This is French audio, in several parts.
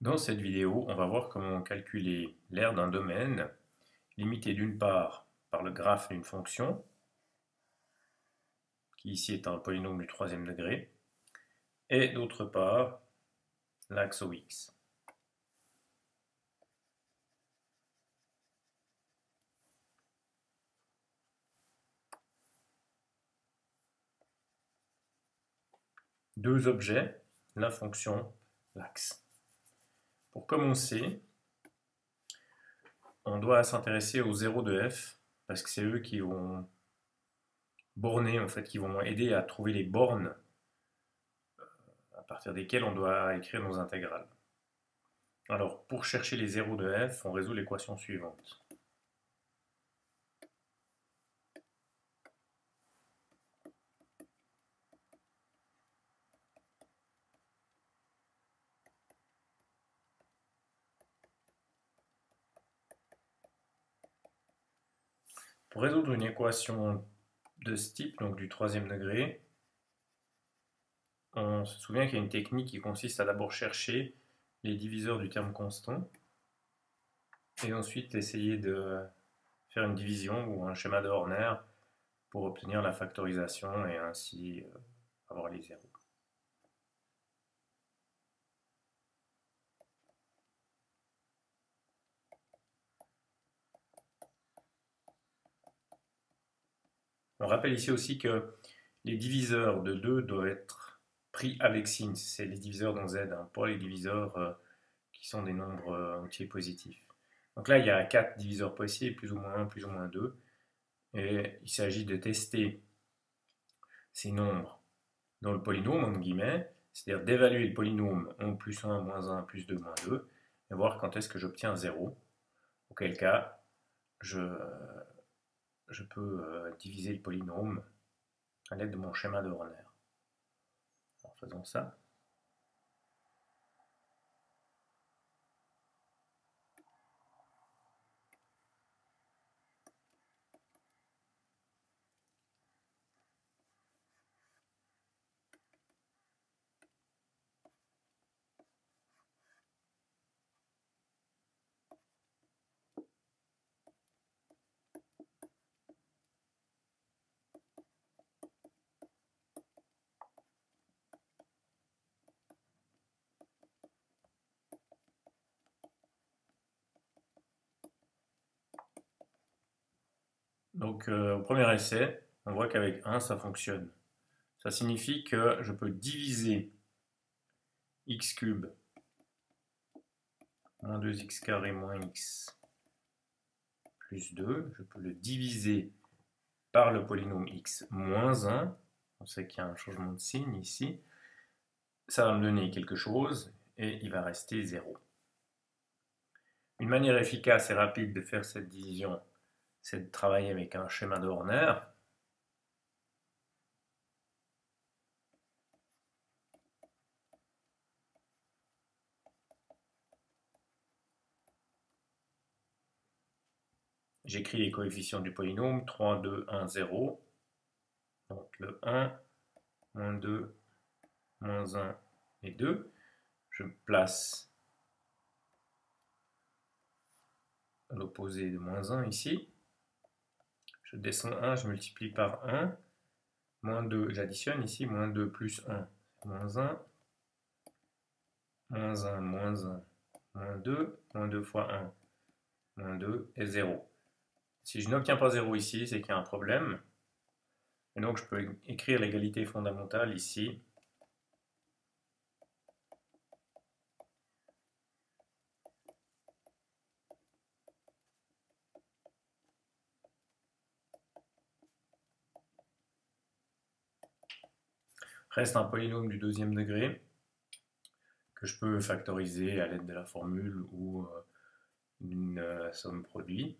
Dans cette vidéo, on va voir comment calculer l'aire d'un domaine, limité d'une part par le graphe d'une fonction, qui ici est un polynôme du troisième degré, et d'autre part l'axe OX. Deux objets, la fonction, l'axe. Pour commencer, on doit s'intéresser aux zéros de f, parce que c'est eux qui vont borner, en fait, qui vont aider à trouver les bornes à partir desquelles on doit écrire nos intégrales. Alors, pour chercher les zéros de f, on résout l'équation suivante. Pour résoudre une équation de ce type, donc du troisième degré, on se souvient qu'il y a une technique qui consiste à d'abord chercher les diviseurs du terme constant et ensuite essayer de faire une division ou un schéma de Horner pour obtenir la factorisation et ainsi avoir les zéros. On rappelle ici aussi que les diviseurs de 2 doivent être pris avec signe, c'est les diviseurs dans Z, hein, pas les diviseurs qui sont des nombres entiers positifs. Donc là, il y a 4 diviseurs possibles, plus ou moins 1, plus ou moins 2. Et il s'agit de tester ces nombres dans le polynôme, entre guillemets, c'est-à-dire d'évaluer le polynôme 1 plus 1, moins 1, plus 2, moins 2, et voir quand est-ce que j'obtiens 0, auquel cas je, je peux diviser le polynôme à l'aide de mon schéma de Horner. En faisant ça, donc au premier essai, on voit qu'avec 1, ça fonctionne. Ça signifie que je peux diviser x cube moins 2x carré moins x plus 2. Je peux le diviser par le polynôme x moins 1. On sait qu'il y a un changement de signe ici. Ça va me donner quelque chose et il va rester 0. Une manière efficace et rapide de faire cette division, c'est de travailler avec un schéma de Horner. J'écris les coefficients du polynôme 3, 2, 1, 0. Donc le 1, moins 2, moins 1 et 2. Je place l'opposé de moins 1 ici. Je descends 1, je multiplie par 1. Moins 2, j'additionne ici. Moins 2 plus 1, moins 1. Moins 1, moins 1, moins 2. Moins 2 fois 1, moins 2 et 0. Si je n'obtiens pas 0 ici, c'est qu'il y a un problème. Et donc je peux écrire l'égalité fondamentale ici. Reste un polynôme du deuxième degré que je peux factoriser à l'aide de la formule ou d'une somme produit.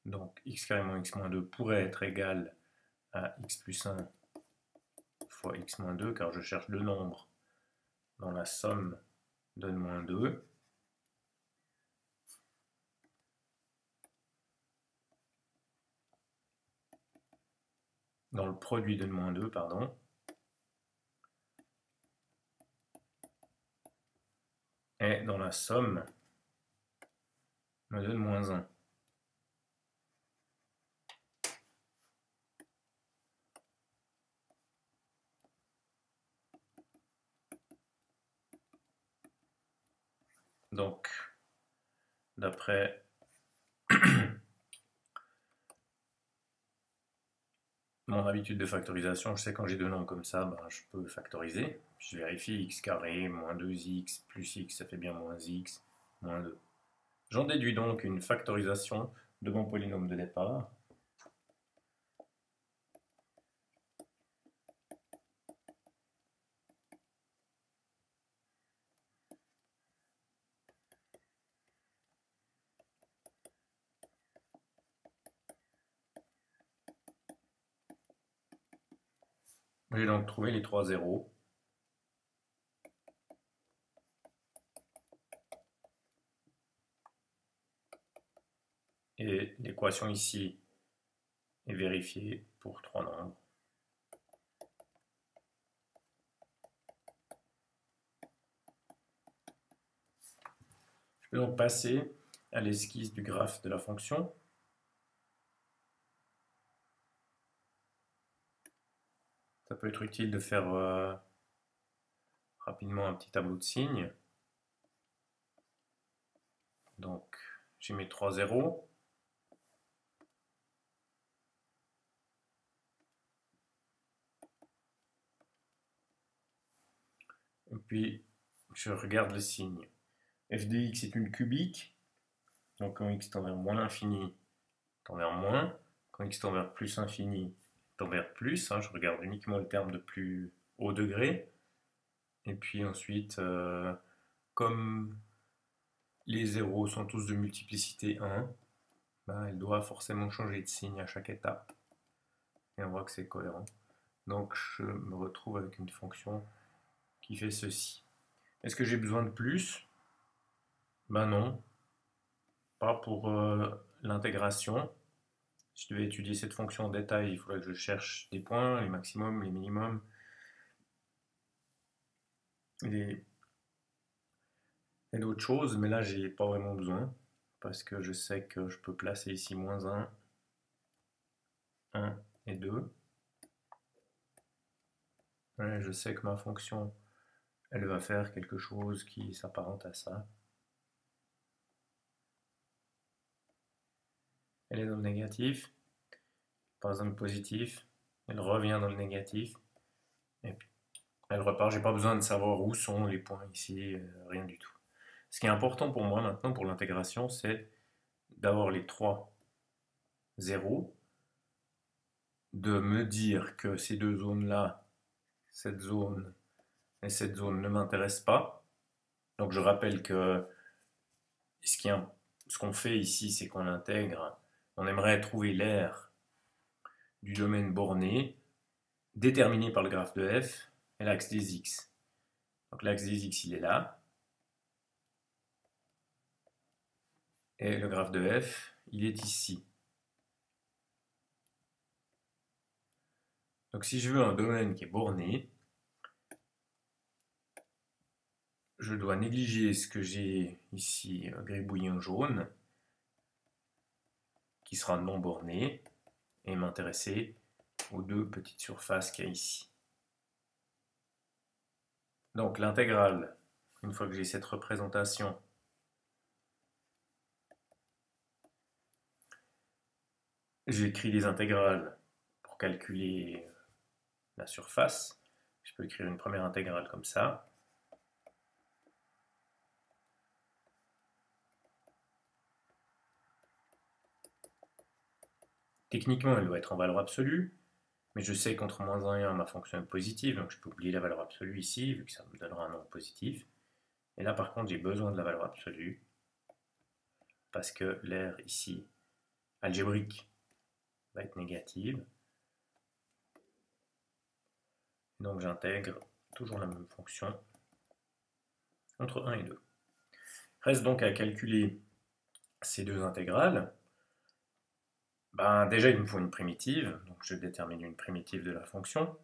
Donc x carré moins x moins 2 pourrait être égal à x plus 1 fois x moins 2, car je cherche deux nombres dont la somme donne moins 2. dans le produit de moins 2, pardon, et dans la somme me donne moins 1. Donc, d'après mon habitude de factorisation, je sais quand j'ai deux nombres comme ça, ben, je peux factoriser. Je vérifie x carré moins 2x plus x, ça fait bien moins x moins 2. J'en déduis donc une factorisation de mon polynôme de départ. J'ai donc trouvé les trois zéros. Et l'équation ici est vérifiée pour trois nombres. Je peux donc passer à l'esquisse du graphe de la fonction. Ça peut être utile de faire rapidement un petit tableau de signes. Donc, j'ai mes trois zéros. Et puis, je regarde le signe. f de x est une cubique. Donc, quand x tend vers moins l'infini, tend vers moins. Quand x tend vers plus infini, tend vers plus. Je regarde uniquement le terme de plus haut degré. Et puis ensuite, comme les zéros sont tous de multiplicité 1, ben, elle doit forcément changer de signe à chaque étape. Et on voit que c'est cohérent. Donc je me retrouve avec une fonction qui fait ceci. Est-ce que j'ai besoin de plus? Ben non, pas pour l'intégration. Si je devais étudier cette fonction en détail, il faudrait que je cherche des points, les maximums, les minimums, et d'autres choses, mais là j'ai pas vraiment besoin, parce que je sais que je peux placer ici moins 1, 1 et 2. Ouais, je sais que ma fonction, elle va faire quelque chose qui s'apparente à ça. Elle est dans le négatif, passe dans le positif, elle revient dans le négatif, et puis elle repart. J'ai pas besoin de savoir où sont les points ici, rien du tout. Ce qui est important pour moi maintenant, pour l'intégration, c'est d'avoir les trois zéros, de me dire que ces deux zones-là, cette zone et cette zone ne m'intéressent pas. Donc je rappelle que ce qu'on fait ici, c'est qu'on intègre, on aimerait trouver l'aire du domaine borné déterminé par le graphe de f et l'axe des x. Donc l'axe des x, il est là. Et le graphe de f, il est ici. Donc si je veux un domaine qui est borné, je dois négliger ce que j'ai ici gribouillé en jaune, qui sera non borné, et m'intéresser aux deux petites surfaces qu'il y a ici. Donc l'intégrale, une fois que j'ai cette représentation, j'écris des intégrales pour calculer la surface. Je peux écrire une première intégrale comme ça. Techniquement, elle doit être en valeur absolue, mais je sais qu'entre moins 1 et 1, ma fonction est positive, donc je peux oublier la valeur absolue ici, vu que ça me donnera un nombre positif. Et là, par contre, j'ai besoin de la valeur absolue, parce que l'aire ici, algébrique, va être négative. Donc j'intègre toujours la même fonction entre 1 et 2. Reste donc à calculer ces deux intégrales. Ben, déjà, il me faut une primitive, donc je détermine une primitive de la fonction.